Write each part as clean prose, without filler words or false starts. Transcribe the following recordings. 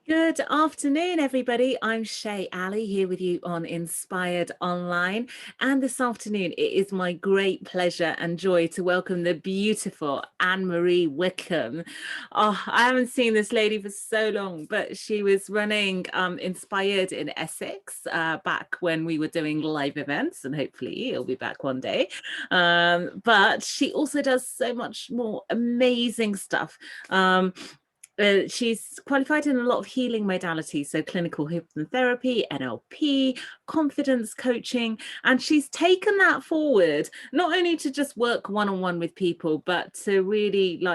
Good afternoon, everybody. I'm Shay Ali here with you on Inspired Online. And this afternoon, it is my great pleasure and joy to welcome the beautiful Anne-Marie Wickham. Oh, I haven't seen this lady for so long, but she was running Inspired in Essex back when we were doing live events, and hopefully it'll be back one day. But she also does so much more amazing stuff. She's qualified in a lot of healing modalities, so clinical hypnotherapy, NLP, confidence coaching, and she's taken that forward, not only to just work one-on-one with people, but to really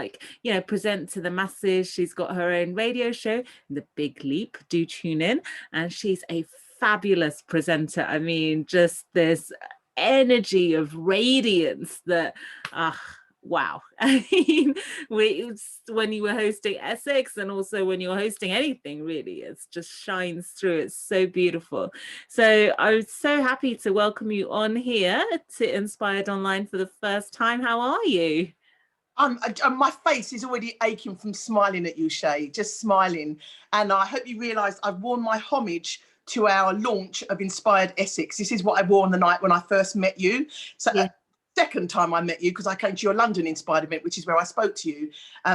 present to the masses. She's got her own radio show, The Big Leap. Do tune in. And she's a fabulous presenter. I mean, just this energy of radiance that, wow. I mean, when you were hosting Essex and also when you're hosting anything, really, it just shines through. It's so beautiful. So I was so happy to welcome you on here to Inspired Online for the first time. How are you? My face is already aching from smiling at you, Shay, just smiling. And I hope you realise I've worn my homage to our launch of Inspired Essex. This is what I wore on the night when I first met you. So Yeah. Second time I met you, because I came to your London Inspired event, which is where I spoke to you.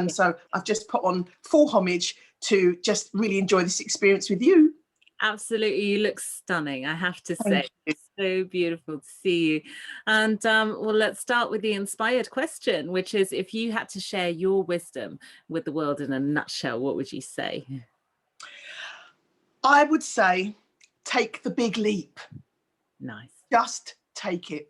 So I've just put on full homage to just really enjoy this experience with you. Absolutely, you look stunning, I have to say. So beautiful to see you. And well, let's start with the inspired question, which is, if you had to share your wisdom with the world in a nutshell, what would you say? I would say, take the big leap. Nice. Just take it.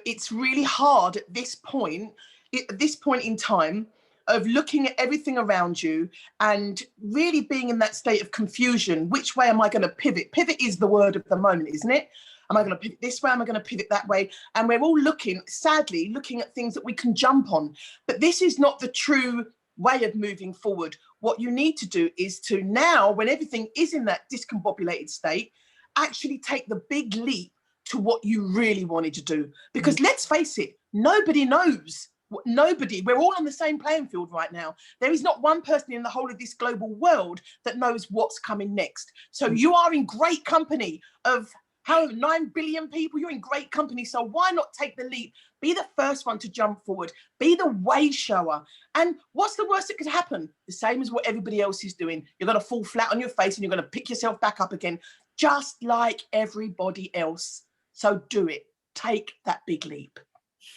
It's really hard at this point in time of looking at everything around you and really being in that state of confusion. Which way am I going to pivot? Pivot is the word of the moment, isn't it? Am I going to pivot this way? Am I going to pivot that way? And we're all sadly looking at things that we can jump on. But this is not the true way of moving forward. What you need to do is to now, when everything is in that discombobulated state, actually take the big leap to what you really wanted to do. Because let's face it, nobody knows. Nobody. We're all on the same playing field right now. There is not one person in the whole of this global world that knows what's coming next. So you are in great company of 9 billion people. You're in great company. So why not take the leap? Be the first one to jump forward. Be the way shower. And what's the worst that could happen? The same as what everybody else is doing. You're going to fall flat on your face and you're going to pick yourself back up again, just like everybody else. So do it. Take that big leap.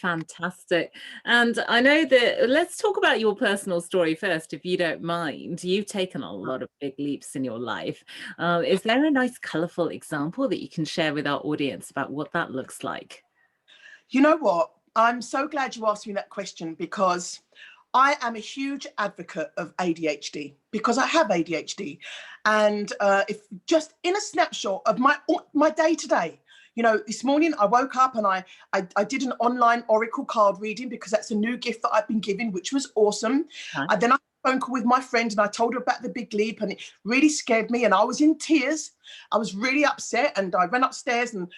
Fantastic. And I know that, let's talk about your personal story first, if you don't mind. You've taken a lot of big leaps in your life. Is there a nice, colourful example that you can share with our audience about what that looks like? You know what? I'm so glad you asked me that question, because I am a huge advocate of ADHD, because I have ADHD. And if just in a snapshot of my day to day, this morning I woke up and I did an online oracle card reading, because that's a new gift that I've been given, which was awesome. Nice. Then I had a phone call with my friend and I told her about the big leap, and it really scared me and I was in tears. I was really upset, and I ran upstairs, and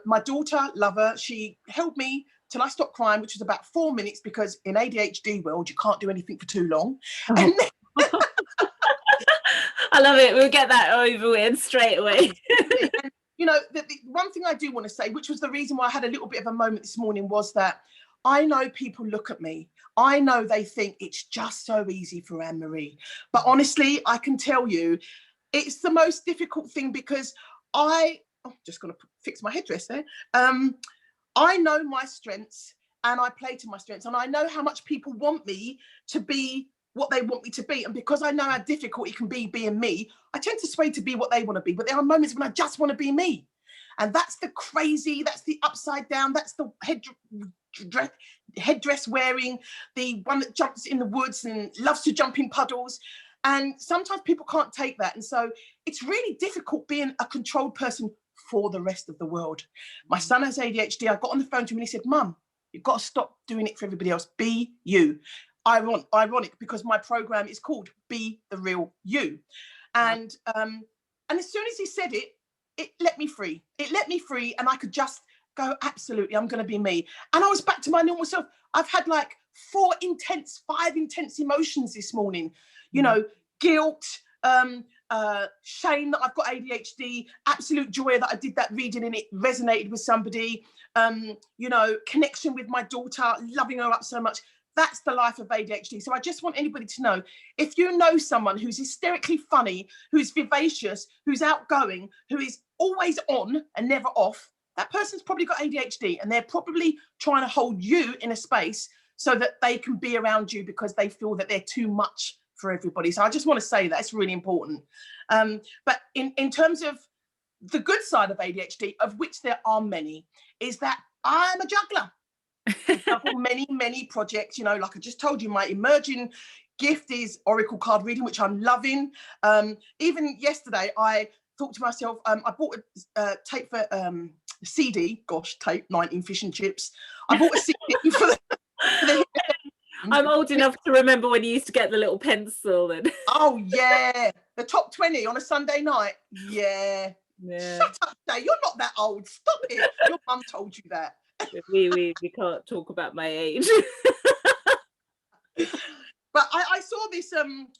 my daughter, love her, she held me till I stopped crying, which was about 4 minutes, because in ADHD world you can't do anything for too long. Oh. And I love it. We'll get that over with straight away. the one thing I do want to say, which was the reason why I had a little bit of a moment this morning, was that I know people look at me. I know they think it's just so easy for Anne-Marie. But honestly, I can tell you, it's the most difficult thing, because I'm just going to fix my headdress there. I know my strengths and I play to my strengths, and I know how much people want me to be what they want me to be. And because I know how difficult it can be being me, I tend to sway to be what they want to be. But there are moments when I just want to be me. And that's the crazy, that's the upside down, that's the headdress wearing, the one that jumps in the woods and loves to jump in puddles. And sometimes people can't take that. And so it's really difficult being a controlled person for the rest of the world. My son has ADHD. I got on the phone to him and he said, Mum, you've got to stop doing it for everybody else. Be you. Ironic, because my program is called Be the Real You. And as soon as he said it, it let me free. It let me free, and I could just go, absolutely, I'm going to be me. And I was back to my normal self. I've had like 5 intense emotions this morning. guilt, shame that I've got ADHD, absolute joy that I did that reading and it resonated with somebody, you know, connection with my daughter, loving her up so much. That's the life of ADHD. So I just want anybody to know, if you know someone who's hysterically funny, who's vivacious, who's outgoing, who is always on and never off, that person's probably got ADHD, and they're probably trying to hold you in a space so that they can be around you because they feel that they're too much for everybody. So I just want to say that it's really important. But in terms of the good side of ADHD, of which there are many, is that I'm a juggler. I juggle many projects, you know, like I just told you, my emerging gift is Oracle card reading, which I'm loving. Even yesterday, I thought to myself, I bought a tape for CD, gosh, tape, 19 fish and chips. I bought a CD for the I'm old enough to remember when you used to get the little pencil and oh yeah, the top 20 on a Sunday night. Yeah. Shut up, Jay, you're not that old. Stop it. Your mum told you that. we can't talk about my age. But I saw this,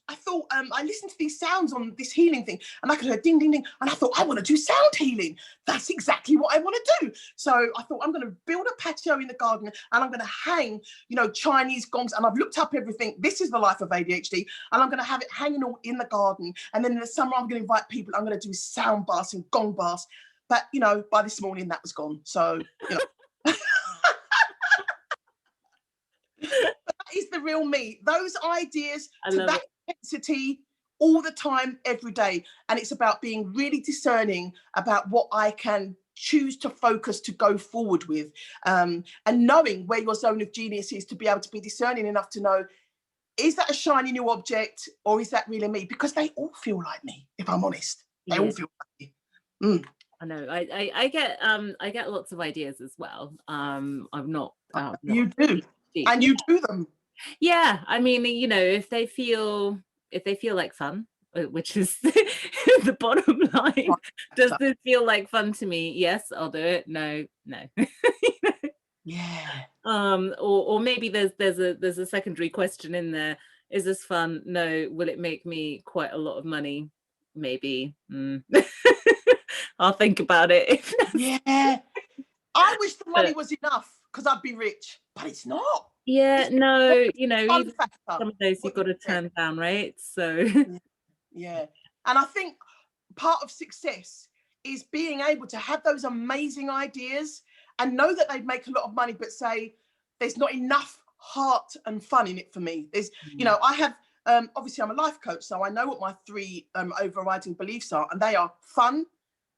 I thought, I listened to these sounds on this healing thing, and I could hear ding, ding, ding. And I thought, I want to do sound healing. That's exactly what I want to do. So I thought, I'm going to build a patio in the garden, and I'm going to hang, you know, Chinese gongs. And I've looked up everything. This is the life of ADHD. And I'm going to have it hanging all in the garden. And then in the summer, I'm going to invite people. I'm going to do sound baths and gong baths. But, you know, by this morning, that was gone. So, you know. That is the real me. Those ideas to that intensity all the time, every day. And it's about being really discerning about what I can choose to focus to go forward with, and knowing where your zone of genius is, to be able to be discerning enough to know, is that a shiny new object or is that really me? Because they all feel like me, if I'm honest. They all feel like me. I know. I get lots of ideas as well. I'm not you do. And you do them. Yeah, I mean, you know, if they feel like fun, which is the bottom line. Does this feel like fun to me? Yes, I'll do it. No. Yeah. Or maybe there's a secondary question in there. Is this fun? No. Will it make me quite a lot of money? Maybe. I'll think about it. Yeah. I wish the money was enough because I'd be rich, but it's not. Yeah, no, you know, even factor. some of those you've got to turn down, right? So yeah. And I think part of success is being able to have those amazing ideas and know that they'd make a lot of money, but say there's not enough heart and fun in it for me. There's, you know, I have, obviously I'm a life coach, so I know what my three overriding beliefs are, and they are fun,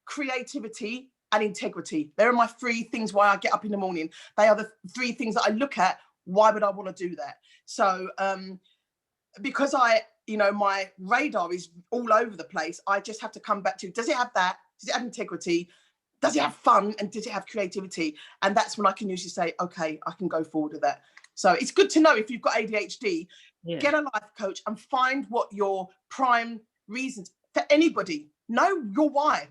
creativity, and integrity. There are my three things why I get up in the morning. They are the three things that I look at. Why would I want to do that? So because you know, my radar is all over the place, I just have to come back to, does it have that? Does it have integrity? Does it have fun? And does it have creativity? And that's when I can usually say, okay, I can go forward with that. So it's good to know, if you've got ADHD, get a life coach and find what your prime reasons for anybody. Know your why.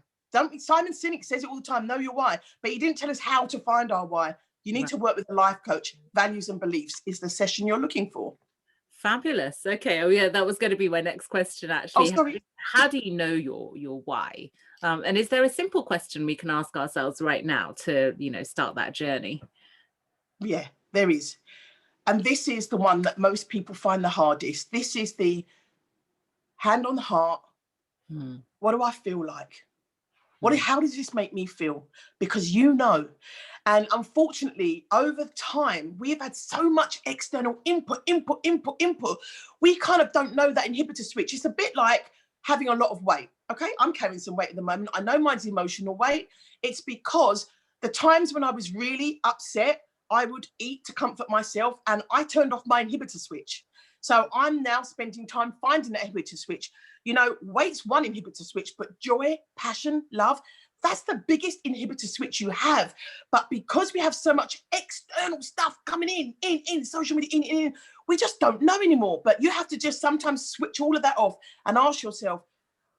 Simon Sinek says it all the time, know your why, but he didn't tell us how to find our why. You need to work with a life coach. Values and beliefs is the session you're looking for. Fabulous. Okay. Oh yeah, that was going to be my next question, actually. Oh, sorry. How do you know your why? And is there a simple question we can ask ourselves right now to, you know, start that journey? Yeah, there is. And this is the one that most people find the hardest. This is the hand on the heart. What do I feel like? How does this make me feel? Because you know, and unfortunately, over time, we have had so much external input. We kind of don't know that inhibitor switch. It's a bit like having a lot of weight. Okay, I'm carrying some weight at the moment. I know mine's emotional weight. It's because the times when I was really upset, I would eat to comfort myself, and I turned off my inhibitor switch. So I'm now spending time finding that inhibitor switch. You know, weight's one inhibitor switch, but joy, passion, love, that's the biggest inhibitor switch you have. But because we have so much external stuff coming in social media, in, we just don't know anymore. But you have to just sometimes switch all of that off and ask yourself,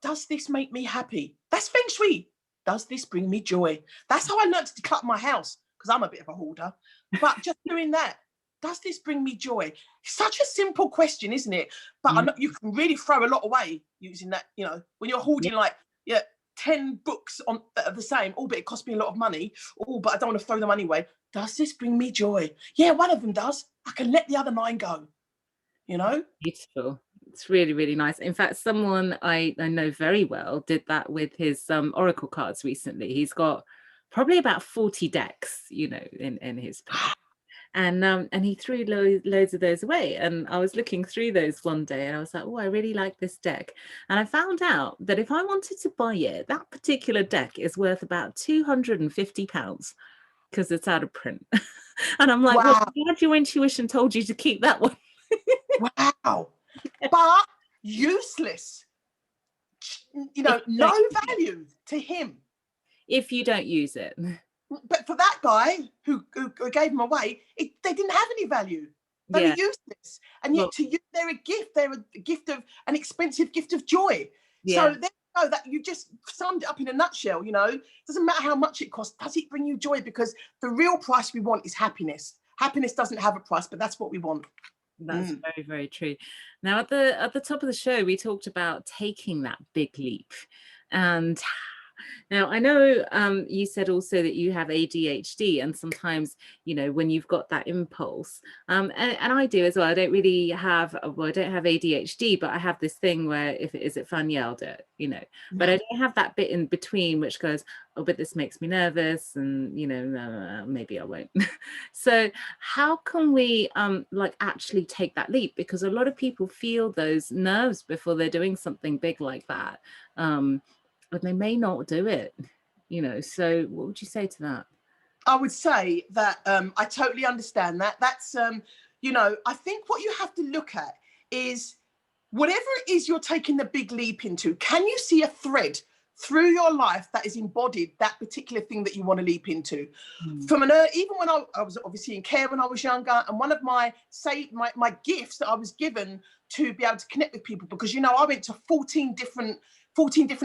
does this make me happy? That's feng shui. Does this bring me joy? That's how I learned to declutter my house, because I'm a bit of a hoarder. But just doing that, does this bring me joy? Such a simple question, isn't it? But I know you can really throw a lot away using that, you know, when you're holding like 10 books on that are the same, oh, but it cost me a lot of money. Oh, but I don't want to throw the money away. Does this bring me joy? Yeah, one of them does. I can let the other 9 go, you know? Beautiful. It's really, really nice. In fact, someone I know very well did that with his oracle cards recently. He's got probably about 40 decks, you know, in his pack. And he threw loads of those away. And I was looking through those one day and I was like, oh, I really like this deck. And I found out that if I wanted to buy it, that particular deck is worth about £250 because it's out of print. And I'm like, well, glad your intuition told you to keep that one. Wow. But useless. You know, no value to him. If you don't use it. But for that guy who gave them away, they didn't have any value. They were useless. And yet to you, they're a gift. They're a gift of an expensive gift of joy. So there you go. That you just summed it up in a nutshell, you know. It doesn't matter how much it costs. Does it bring you joy? Because the real price we want is happiness. Happiness doesn't have a price, but that's what we want. That's very, very true. Now, at the top of the show, we talked about taking that big leap. And now I know you said also that you have ADHD, and sometimes, you know, when you've got that impulse, and I do as well. I don't really have, well, I don't have ADHD, but I have this thing where if it is, it fun, yeah, I'll do it, you know. But I don't have that bit in between which goes, oh, but this makes me nervous, and you know, maybe I won't. So how can we like actually take that leap? Because a lot of people feel those nerves before they're doing something big like that. But they may not do it, you know. So what would you say to that? I would say that I totally understand that. That's, you know, I think what you have to look at is whatever it is you're taking the big leap into, can you see a thread through your life that is embodied that particular thing that you want to leap into? From even when I was obviously in care when I was younger, and one of my gifts that I was given to be able to connect with people, because, you know, I went to 14 different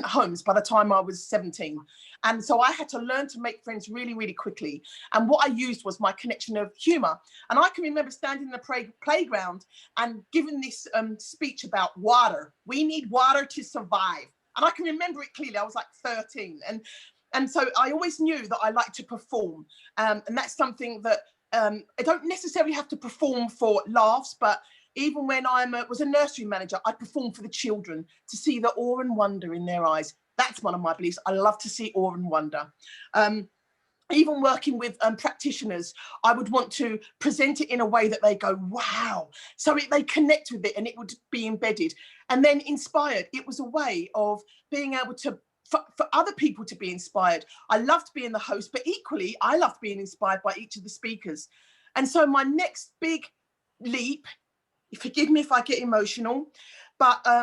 homes by the time I was 17. And so I had to learn to make friends really, really quickly. And what I used was my connection of humor. And I can remember standing in the playground and giving this speech about water. We need water to survive. And I can remember it clearly. I was like 13. And so I always knew that I like to perform. And that's something that I don't necessarily have to perform for laughs, but even when I was a nursery manager, I performed for the children to see the awe and wonder in their eyes. That's one of my beliefs. I love to see awe and wonder. Even working with practitioners, I would want to present it in a way that they go, wow. So they connect with it and it would be embedded. And then Inspired, it was a way of being able to, for other people to be inspired. I loved being the host, but equally, I loved being inspired by each of the speakers. And so my next big leap, forgive me if I get emotional, but I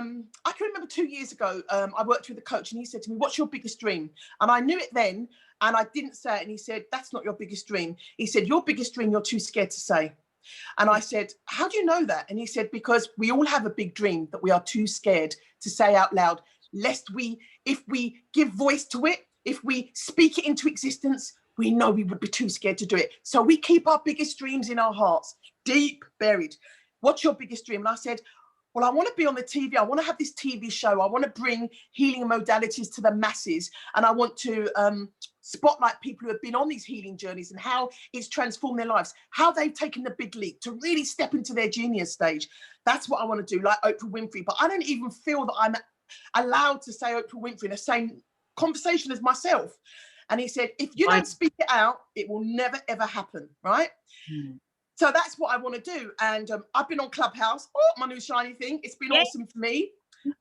can remember 2 years ago, I worked with a coach and he said to me, what's your biggest dream? And I knew it then, and I didn't say it. And he said, that's not your biggest dream. He said, your biggest dream, you're too scared to say. And I said, how do you know that? And he said, because we all have a big dream that we are too scared to say out loud, lest if we give voice to it, if we speak it into existence, we know we would be too scared to do it. So we keep our biggest dreams in our hearts, deep buried. What's your biggest dream? And I said, well, I want to be on the TV. I want to have this TV show. I want to bring healing modalities to the masses. And I want to spotlight people who have been on these healing journeys and how it's transformed their lives, how they've taken the big leap to really step into their genius stage. That's what I want to do, like Oprah Winfrey. But I don't even feel that I'm allowed to say Oprah Winfrey in the same conversation as myself. And he said, if you don't speak it out, it will never, ever happen, right? So that's what I want to do. And I've been on Clubhouse, my new shiny thing. It's been awesome for me.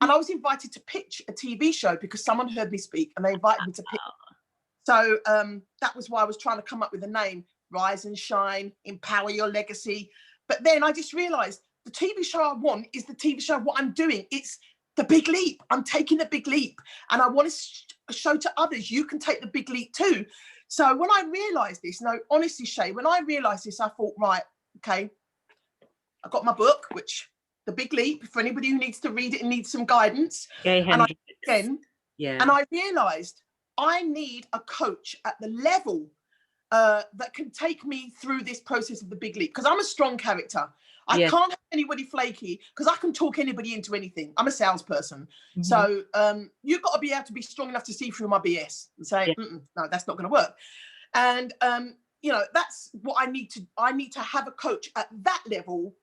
And I was invited to pitch a TV show because someone heard me speak and they invited me to pitch. So that was why I was trying to come up with a name, Rise and Shine, Empower Your Legacy. But then I just realized the TV show I want is the TV show, what I'm doing. It's the big leap. I'm taking the big leap. And I want to show to others, you can take the big leap too. So when I realized this, no, honestly, Shay, when I realized this, I thought, right, okay, I got my book, which The Big Leap, for anybody who needs to read it and needs some guidance. And I realized I need a coach at the level that can take me through this process of the big leap, because I'm a strong character. I can't have anybody flaky, because I can talk anybody into anything. I'm a salesperson. So you've got to be able to be strong enough to see through my BS and say, no, that's not going to work. And you know, that's what I need to have a coach at that level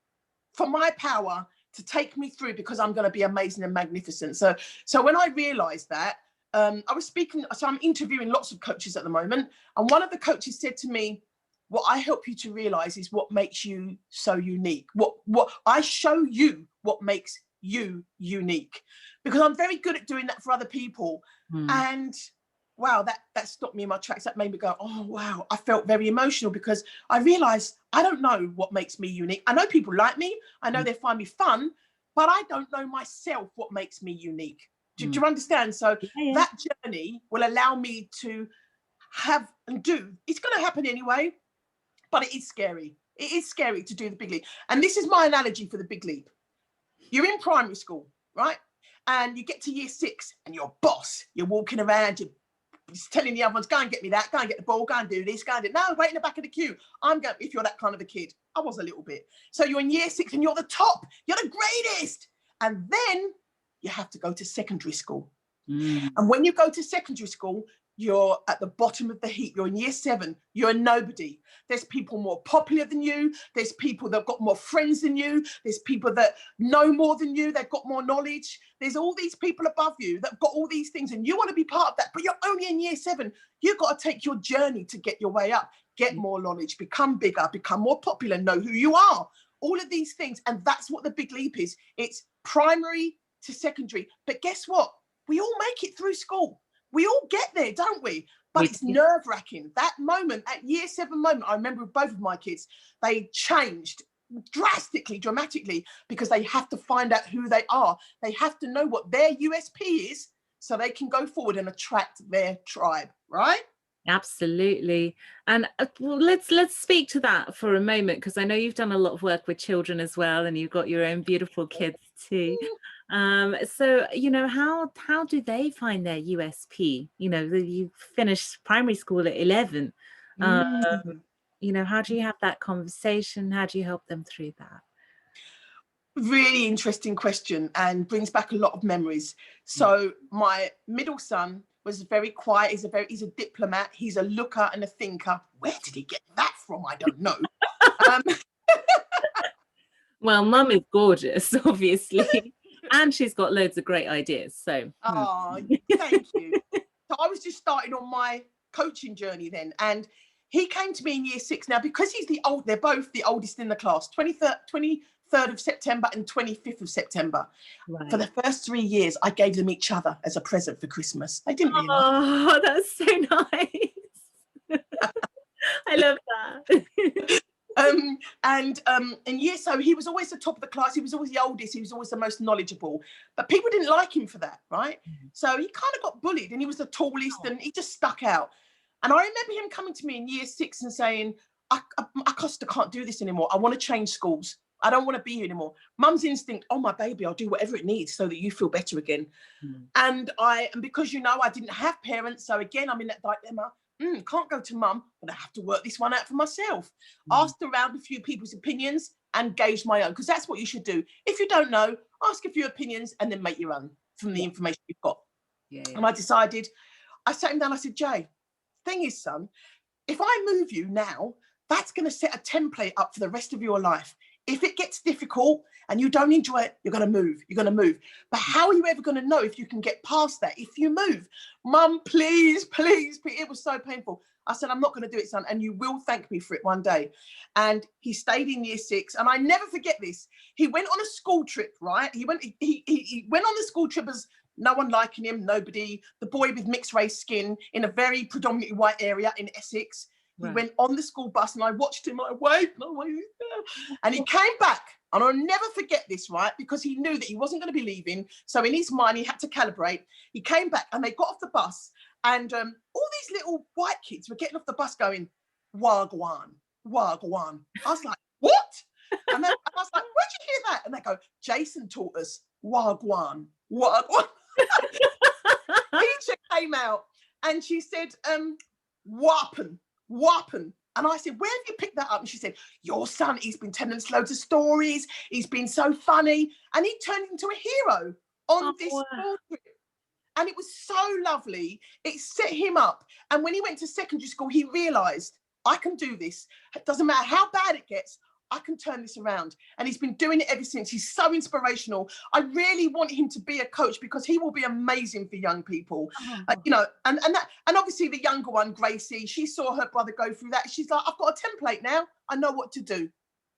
for my power to take me through, because I'm going to be amazing and magnificent. So when I realized that, I was speaking, so I'm interviewing lots of coaches at the moment, and one of the coaches said to me, what I help you to realize is what makes you so unique. What I show you what makes you unique, because I'm very good at doing that for other people. And wow, that stopped me in my tracks. That made me go, oh wow, I felt very emotional, because I realized I don't know what makes me unique. I know people like me, I know they find me fun, but I don't know myself what makes me unique. Do you understand? So that journey will allow me to have and do. It's going to happen anyway, but it is scary. It is scary to do the big leap. And this is my analogy for the big leap. You're in primary school, right? And you get to year 6 and you're boss. You're walking around, you're telling the other ones, go and get me that, go and get the ball, go and do this, go and do it. No, wait in the back of the queue. I'm going, if you're that kind of a kid. I was a little bit. So you're in year 6 and you're the top. You're the greatest. And then you have to go to secondary school. And when you go to secondary school, you're at the bottom of the heap. You're in year 7. You're a nobody. There's people more popular than you. There's people that have got more friends than you. There's people that know more than you. They've got more knowledge. There's all these people above you that have got all these things, and you want to be part of that, but you're only in year 7. You've got to take your journey to get your way up, get more knowledge, become bigger, become more popular, know who you are, all of these things. And that's what the big leap is. It's primary to secondary. But guess what? We all make it through school. We all get there, don't we? But it's nerve-wracking. That moment, at year 7 moment, I remember with both of my kids, they changed drastically, dramatically, because they have to find out who they are. They have to know what their USP is, so they can go forward and attract their tribe, right? Absolutely. And well, let's speak to that for a moment, because I know you've done a lot of work with children as well, and you've got your own beautiful kids too. So, you know, how do they find their USP? You know, you finished primary school at 11. You know, how do you have that conversation? How do you help them through that? Really interesting question, and brings back a lot of memories. So my middle son was very quiet. He's a diplomat. He's a looker and a thinker. Where did he get that from? I don't know. Well, mum is gorgeous, obviously, and she's got loads of great ideas. So, oh, thank you. So I was just starting on my coaching journey then, and he came to me in year 6. Now, because they're both the oldest in the class, 23rd of September and 25th of September. Right. For the first 3 years, I gave them each other as a present for Christmas. They didn't really like. That's so nice. I love that. So he was always the top of the class. He was always the oldest. He was always the most knowledgeable. But people didn't like him for that, right? So he kind of got bullied, and he was the tallest, and he just stuck out. And I remember him coming to me in year 6 and saying, I Costa can't do this anymore. I want to change schools. I don't want to be here anymore. Mum's instinct, oh, my baby, I'll do whatever it needs so that you feel better again. And because, you know, I didn't have parents. So again, I'm in that dilemma. Can't go to mum, but I have to work this one out for myself. Asked around a few people's opinions and gauged my own, because that's what you should do. If you don't know, ask a few opinions and then make your own from the information you've got. And I decided, I sat him down, I said, Jay, thing is, son, if I move you now, that's going to set a template up for the rest of your life. If it gets difficult and you don't enjoy it, you're going to move. You're going to move. But how are you ever going to know if you can get past that if you move? Mum, please, please, please. It was so painful. I said, I'm not going to do it, son, and you will thank me for it one day. And he stayed in year 6. And I never forget this. He went on a school trip, right? He went on the school trip as no one liking him, nobody, the boy with mixed race skin in a very predominantly white area in Essex. He went on the school bus, and I watched him. I waved, and he came back. And I'll never forget this, right? Because he knew that he wasn't going to be leaving. So in his mind, he had to calibrate. He came back, and they got off the bus. And all these little white kids were getting off the bus going, Wagwan, Wagwan. I was like, what? And I was like, where'd you hear that? And they go, Jason taught us Wagwan, Wagwan. Teacher came out, and she said, Wappen. What happened? And I said, where have you picked that up? And she said, your son, he's been telling us loads of stories. He's been so funny. And he turned into a hero on this wow. school trip. And it was so lovely. It set him up. And when he went to secondary school, he realised, I can do this. It doesn't matter how bad it gets. I can turn this around. And he's been doing it ever since. He's so inspirational. I really want him to be a coach because he will be amazing for young people. You know, and obviously the younger one, Gracie, she saw her brother go through that. She's like, I've got a template now. I know what to do.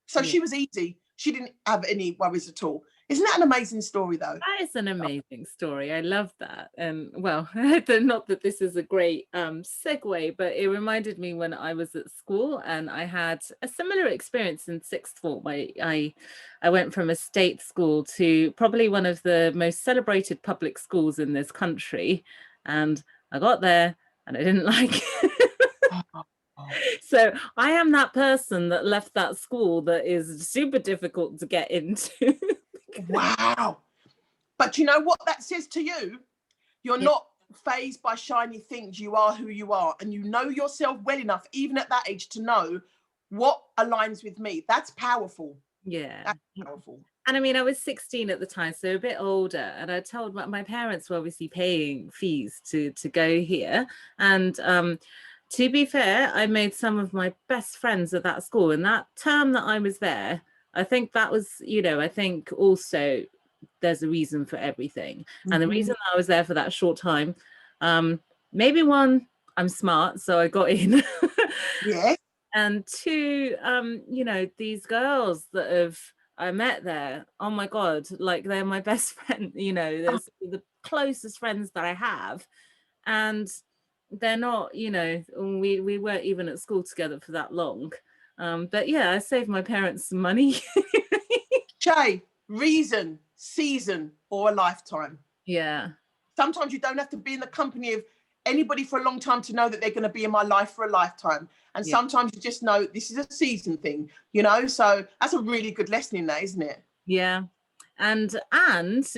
So she was easy. She didn't have any worries at all. Isn't that an amazing story, though? That is an amazing story. I love that. And well, not that this is a great segue, but it reminded me when I was at school and I had a similar experience in sixth form. I went from a state school to probably one of the most celebrated public schools in this country. And I got there and I didn't like it. So I am that person that left that school that is super difficult to get into. Wow. But you know what that says to you? You're not fazed by shiny things. You are who you are. And you know yourself well enough, even at that age, to know what aligns with me. That's powerful. Yeah. That's powerful. And I mean, I was 16 at the time, so a bit older. And I told my parents were obviously paying fees to go here. And to be fair, I made some of my best friends at that school. And that term that I was there, I think that was, you know, I think also there's a reason for everything. And the reason I was there for that short time, maybe one, I'm smart, so I got in. Yeah. And two, you know, these girls that I met there, oh my God, like they're my best friend, you know, they're the closest friends that I have. And they're not, you know, we weren't even at school together for that long. But yeah, I saved my parents some money. Shay, reason, season, or a lifetime. Yeah. Sometimes you don't have to be in the company of anybody for a long time to know that they're going to be in my life for a lifetime. And sometimes you just know this is a season thing, you know? So that's a really good lesson in that, isn't it? Yeah. And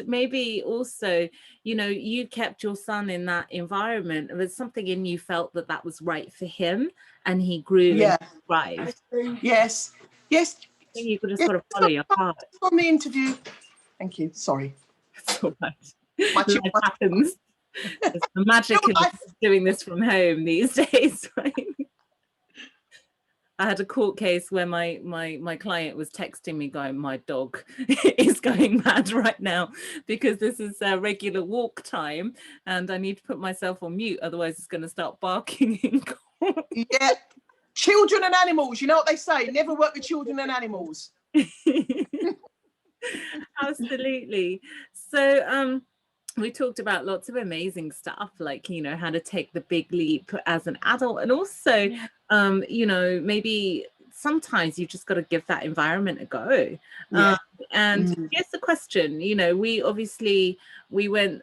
maybe also, you know, you kept your son in that environment. There's something in you felt that that was right for him, and he grew and thrived. Yes. Yes. I think you could just sort of follow your heart. On the interview. Thank you. Sorry. It's all right. Life happens. It's the magic of doing this from home these days, right? I had a court case where my client was texting me going, my dog is going mad right now because this is a regular walk time and I need to put myself on mute, otherwise it's going to start barking in court. Yeah. Children and animals, you know what they say, never work with children and animals. Absolutely. So we talked about lots of amazing stuff, like, you know, how to take the big leap as an adult, and also you know, maybe sometimes you've just got to give that environment a go. And here's the question, you know, we went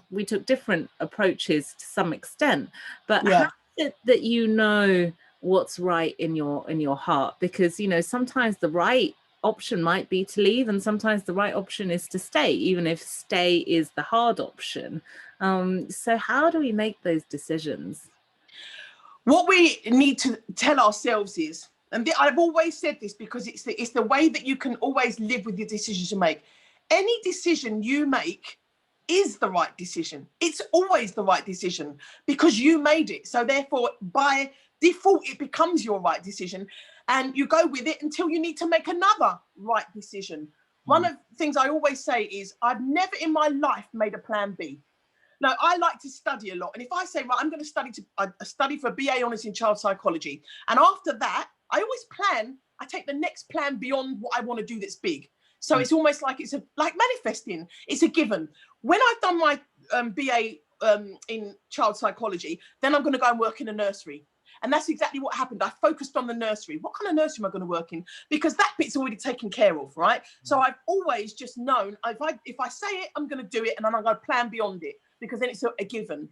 we took different approaches to some extent, but how is it that you know what's right in your heart? Because, you know, sometimes the right option might be to leave, and sometimes the right option is to stay, even if stay is the hard option. So how do we make those decisions? What we need to tell ourselves is, and I've always said this because it's the way that you can always live with the decisions you make. Any decision you make is the right decision. It's always the right decision because you made it. So therefore, by default, it becomes your right decision. And you go with it until you need to make another right decision. One of the things I always say is, I've never in my life made a plan B. Now, I like to study a lot. And if I say, right, I'm going to study for a BA Honours in Child Psychology. And after that, I always plan, I take the next plan beyond what I want to do that's big. So it's almost like like manifesting. It's a given. When I've done my BA in Child Psychology, then I'm going to go and work in a nursery. And that's exactly what happened. I focused on the nursery. What kind of nursery am I going to work in? Because that bit's already taken care of, right? So I've always just known, if I say it, I'm going to do it, and then I'm going to plan beyond it, because then it's a given.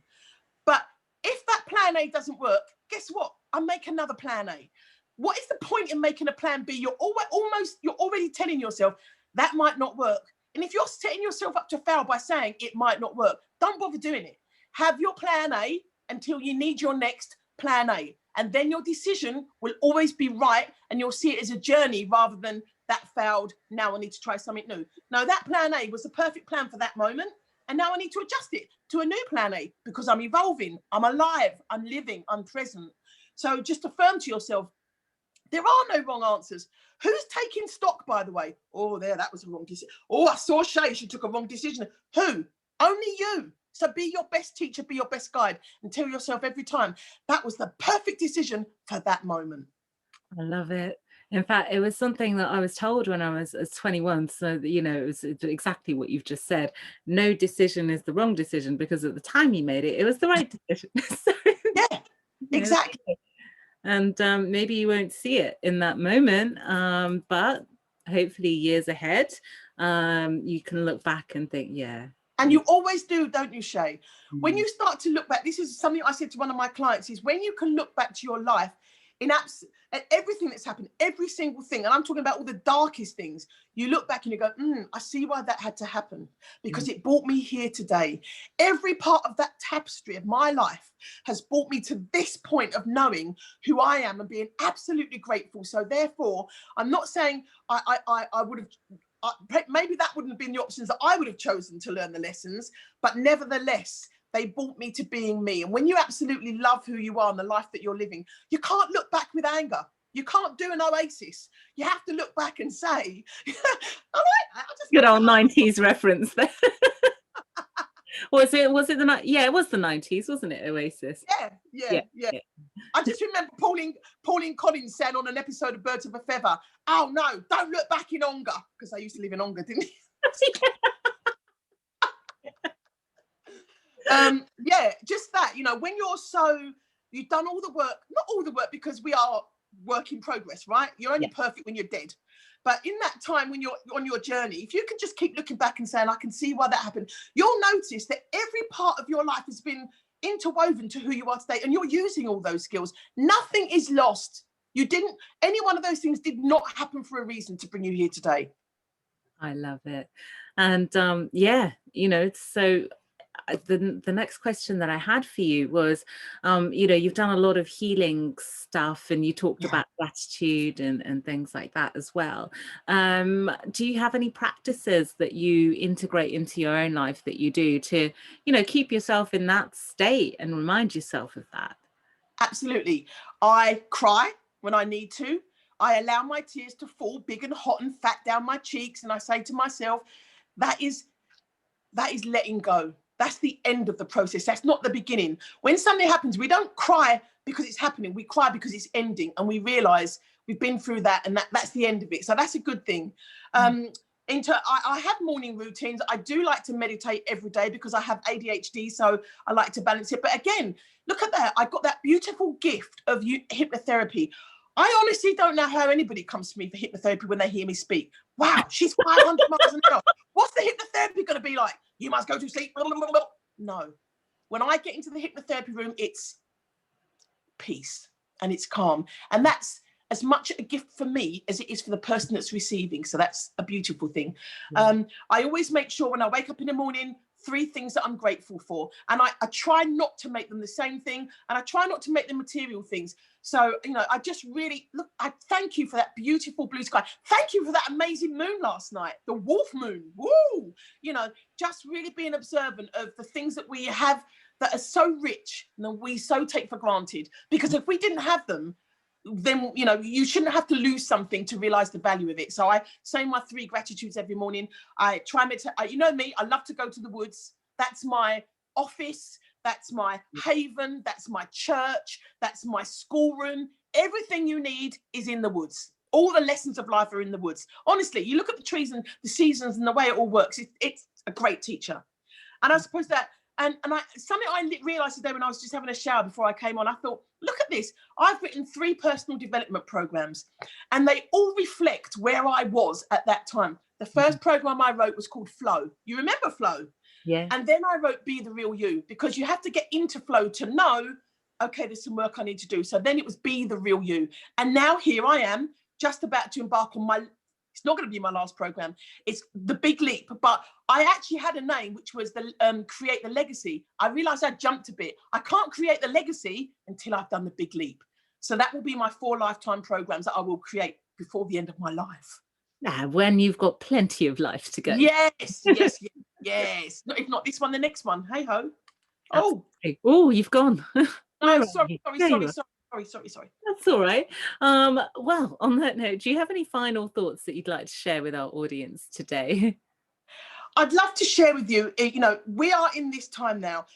But if that plan A doesn't work, guess what? I make another plan A. What is the point in making a plan B? You're already telling yourself that might not work. And if you're setting yourself up to fail by saying it might not work, don't bother doing it. Have your plan A until you need your next plan A. And then your decision will always be right, and you'll see it as a journey rather than that failed, now I need to try something new. No, that plan A was the perfect plan for that moment. And now I need to adjust it to a new plan A because I'm evolving, I'm alive, I'm living, I'm present. So just affirm to yourself, there are no wrong answers. Who's taking stock, by the way? Oh, that was a wrong decision. Oh, I saw Shay, she took a wrong decision. Who? Only you. So be your best teacher, be your best guide, and tell yourself every time, that was the perfect decision for that moment. I love it. In fact, it was something that I was told when I was 21. So, it's exactly what you've just said. No decision is the wrong decision, because at the time you made it, it was the right decision. So, yeah, exactly. And maybe you won't see it in that moment, but hopefully years ahead, you can look back and think, yeah. And you always do, don't you, Shay? When you start to look back, this is something I said to one of my clients, is when you can look back to your life at everything that's happened, every single thing, and I'm talking about all the darkest things, you look back and you go, I see why that had to happen, because it brought me here today. Every part of that tapestry of my life has brought me to this point of knowing who I am and being absolutely grateful. So therefore, I'm not saying I would have, maybe that wouldn't have been the options that I would have chosen to learn the lessons, but nevertheless, they brought me to being me. And when you absolutely love who you are and the life that you're living, you can't look back with anger. You can't do an oasis. You have to look back and say, all right, good old 90s reference there. Was it it was the 90s, wasn't it, Oasis? Yeah. I just remember Pauline Collins saying on an episode of Birds of a Feather, oh no, don't look back in Onga, because I used to live in Onga, didn't I? Just that, when you've done all the work, not all the work, because we are work in progress, right? You're only perfect when you're dead. But in that time when you're on your journey, if you can just keep looking back and saying, I can see why that happened, you'll notice that every part of your life has been interwoven to who you are today, and you're using all those skills. Nothing is lost. Any one of those things did not happen for a reason to bring you here today. I love it. And so the next question that I had for you was, you've done a lot of healing stuff, and you talked about gratitude and things like that as well. Do you have any practices that you integrate into your own life that you do to, keep yourself in that state and remind yourself of that? Absolutely. I cry when I need to. I allow my tears to fall big and hot and fat down my cheeks. And I say to myself, that is letting go. That's the end of the process. That's not the beginning. When something happens, we don't cry because it's happening. We cry because it's ending, and we realize we've been through that, and that's the end of it. So that's a good thing. I have morning routines. I do like to meditate every day because I have ADHD, so I like to balance it. But again, look at that. I got that beautiful gift of hypnotherapy. I honestly don't know how anybody comes to me for hypnotherapy when they hear me speak. Wow, she's 500 miles an hour. What's the hypnotherapy going to be like? You must go to sleep. No. When I get into the hypnotherapy room, it's peace and it's calm. And that's as much a gift for me as it is for the person that's receiving. So that's a beautiful thing. I always make sure when I wake up in the morning, 3 things that I'm grateful for. And I try not to make them the same thing. And I try not to make them material things. So, I just really, I thank you for that beautiful blue sky. Thank you for that amazing moon last night, the wolf moon. Woo! Just really being observant of the things that we have that are so rich and that we so take for granted. Because if we didn't have them, then, you shouldn't have to lose something to realize the value of it. So I say my 3 gratitudes every morning. I try and you know me, I love to go to the woods. That's my office. That's my haven. That's my church. That's my schoolroom. Everything you need is in the woods. All the lessons of life are in the woods. Honestly, you look at the trees and the seasons and the way it all works. It's a great teacher. And I suppose that, something I realized today when I was just having a shower before I came on, I thought, look at this. I've written 3 personal development programs, and they all reflect where I was at that time. The first program I wrote was called Flow. You remember Flow? Yeah. And then I wrote Be the Real You, because you have to get into flow to know, okay, there's some work I need to do. So then it was Be the Real You. And now here I am, just about to embark on it's not going to be my last program. It's the Big Leap. But I actually had a name, which was the Create the Legacy. I realized I jumped a bit. I can't create the legacy until I've done the Big Leap. So that will be my 4 lifetime programs that I will create before the end of my life. Now, when you've got plenty of life to go. Yes, yes, yes, yes. If not this one, the next one. Hey ho. Oh, oh, you've gone. no, sorry. That's all right. Well, on that note, do you have any final thoughts that you'd like to share with our audience today? I'd love to share with you, you know, we are in this time now.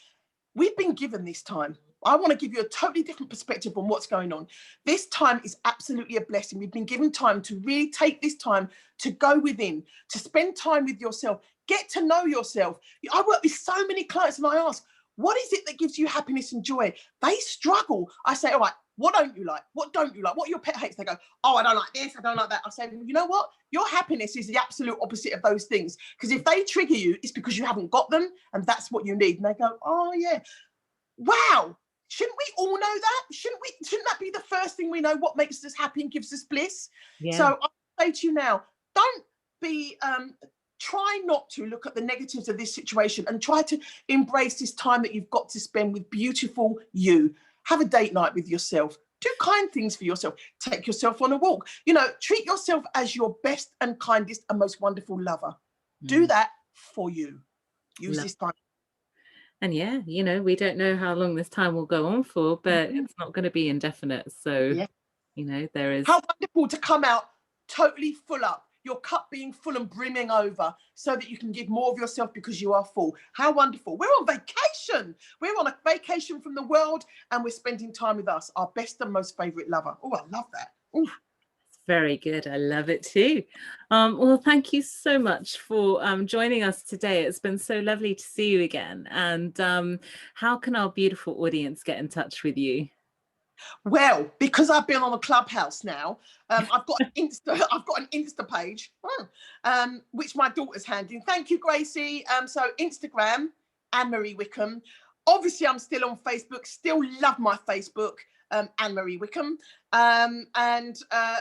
We've been given this time. I want to give you a totally different perspective on what's going on. This time is absolutely a blessing. We've been given time to really take this time to go within, to spend time with yourself, get to know yourself. I work with so many clients and I ask, what is it that gives you happiness and joy? They struggle. I say, all right, what don't you like? What don't you like? What your pet hates? They go, oh, I don't like this, I don't like that. I say, well, you know what? Your happiness is the absolute opposite of those things. Because if they trigger you, it's because you haven't got them and that's what you need. And they go, oh yeah, wow. Shouldn't we all know that? Shouldn't that be the first thing we know, what makes us happy and gives us bliss? Yeah. So I say to you now, don't be, try not to look at the negatives of this situation and try to embrace this time that you've got to spend with beautiful you. Have a date night with yourself. Do kind things for yourself. Take yourself on a walk. You know, treat yourself as your best and kindest and most wonderful lover. Do that for you. Use this time. And yeah, you know, we don't know how long this time will go on for, but it's not going to be indefinite. So, you know, there is. How wonderful to come out totally full up, your cup being full and brimming over so that you can give more of yourself because you are full. How wonderful. We're on vacation. We're on a vacation from the world and we're spending time with us, our best and most favorite lover. Oh, I love that. Ooh. Very good. I love it too. Well, thank you so much for joining us today. It's been so lovely to see you again. And how can our beautiful audience get in touch with you? Well, because I've been on a Clubhouse now, I've got an Insta page, which my daughter's handling. Thank you, Gracie. So Instagram, Anne-Marie Wickham. Obviously, I'm still on Facebook. Still love my Facebook. Anne-Marie Wickham, and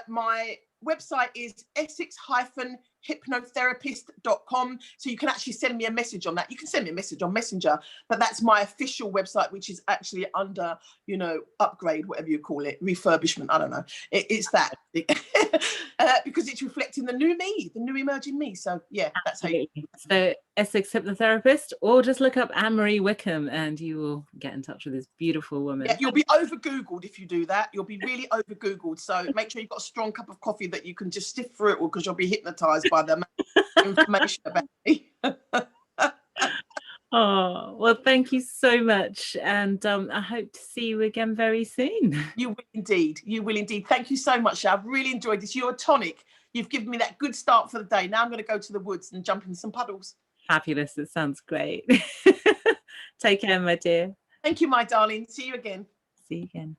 my website is essex-hypnotherapist.com, so you can actually send me a message on that. You can send me a message on Messenger, but that's my official website, which is actually under, you know, upgrade, whatever you call it, refurbishment, I don't know, it's that because it's reflecting the new me, the new emerging me. So yeah, that's how you. So Essex hypnotherapist, or just look up Anne-Marie Wickham and you will get in touch with this beautiful woman. Yeah, you'll be over Googled if you do that. You'll be really over Googled. So make sure you've got a strong cup of coffee that you can just sift through it, because you'll be hypnotized by the information about me. Oh, well, thank you so much. And I hope to see you again very soon. You will indeed. You will indeed. Thank you so much. I've really enjoyed this. You're a tonic. You've given me that good start for the day. Now I'm going to go to the woods and jump in some puddles. Fabulous. It sounds great. Take care, my dear. Thank you, my darling. See you again. See you again.